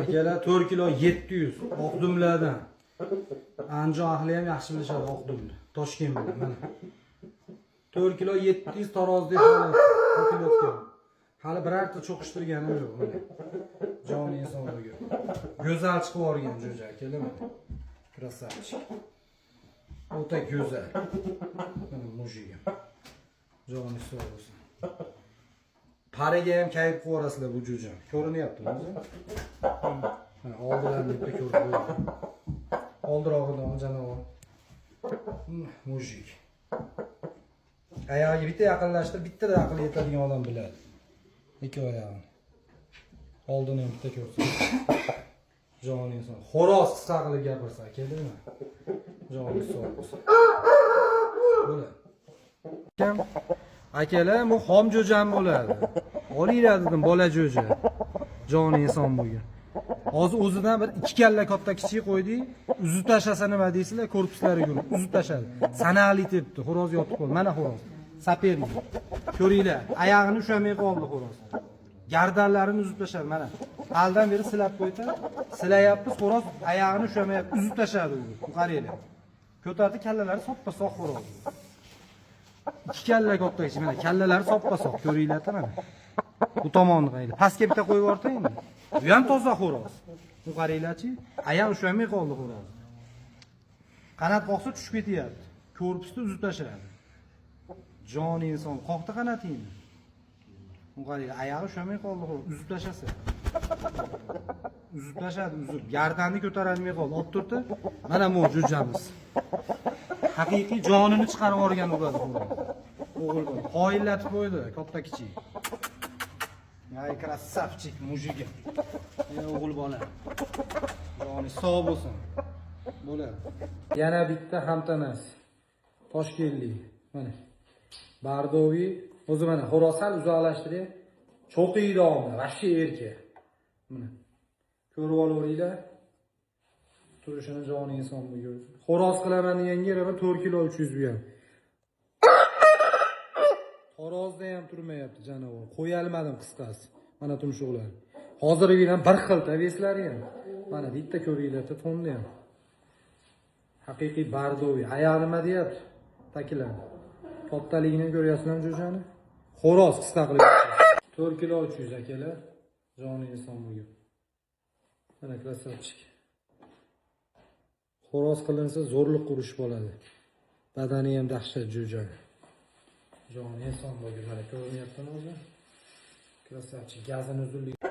Akalar 4 kilo 700 oq dumlardan. Andijon ahli ham yaxshi bilishadi oq dumni. Toshkent bilan mana. 4 kilo 700 tarozda hali to'kilayotgan. Hali birorta cho'qishtirganim yo'q mana. Joni insonlarga. Go'zal chiqib yorgan jo'ja akalar mana. Krasavchik. O'ta go'zal. Mana mujigim. Joni sog' bo'lsin. Pariga ham kayf qo'rasizlar bu jo'ja. Ko'rinyaptimi o'zi? Mana oldilarni bitta ko'rib qo'ydim. Oldirog'idan janob. Mujik. Oyog'iga bitta yaqinlashtirib, bittada aql yetadigan odam biladi. Ikki oyog'ini. Oldini ham bitta ko'rsin. Joni inson. Xo'roz qisqa qilib gapirsa, keldimi? Joni sog' bo'lsin. Bo'ladi. Kim? Akalar, bu xom jo'jam bo'ladi. Olinglar dedim, bola jo'ja. Joni inson bo'lgan. Hozir o'zidan bir 2 kalla katta kichik qo'ydik. Uzib tashlasa nima deysizlar? Korpuslariga urib uzib tashladi. Sanali tepdi. Xo'roz yotib qoldi. Mana xo'roz. Saperni. Ko'ringlar, oyog'ini ushlamay qoldi xo'roz. Gardanlarini uzib tashladi mana. Aldan beri silab qo'ydi. Silayapmiz, xo'roz oyog'ini ushlamayapti, uzib tashladi u. Qaranglar. Ko'tardi, kallalari soppa-soq xo'roz. 2 kalla katta kichik mana, kallalari soppa-soq. Ko'ringlar-da mana. Bu tomonni qaranglar. Pastga bitta qo'yib yubortaymi? Bu ham toza xo'roz. Bu qaranglar-chi, oyoq ushlamay qoldi xo'roz. Qanot qoqsa tushib ketyapti. Korpusni uzib tashladi. Joni inson, qoqdi qanatingni. Bu qaranglar, oyog'i ushlamay qoldi xo'roz, uzib tashlasa. Uzib tashladi, uzib. Gardanni ko'tara olmay qoldi. Olib turdi. Mana bu jo'jamiz. Haqiqiy jonini chiqarib yuborgan bo'ladi xo'roz. O'g'il bola. Qoyillatib qo'ydi, katta kichik. Ay krasavchik mujigim. O'g'il bola. Joni sog' bo'lsin. Bo'ladi. Yana bitta hamtanas. Toshkentlik. Mana. Bardoviy. O'zi mana xo'roz sal uzoqlashtirib, cho'qiydi omma, vashshi erkak. Mana. Ko'rib olaveringlar. Turishini joni inson bo'lgan. Xo'roz qilaman deganga yana 4 kilo 300 bu ham. Xorozda ham turmayapti janob. Qo'ya olmadim qisqasi. Mana tumshuqlar. Hozirgidan bir xil taveslari ham. Mana bitta ko'ringlar-da fonni ham. Haqiqiy bardoviy. Oyog'i nima deyapti? Takilar. Kattaligini ko'ryapsizlarmi jo'jani? Xo'roz qisqa qilib. 4 kilo 300 akalar. Joni inson bo'lgan. Mana krasavchik. Xo'roz qilinsa zo'rlik qurish bo'ladi. Badani ham dahshat jo'ja. Joni inson bo'lgan. Mana ko'rinyaptimi o'zi? Krasavchik, gazini uzunligi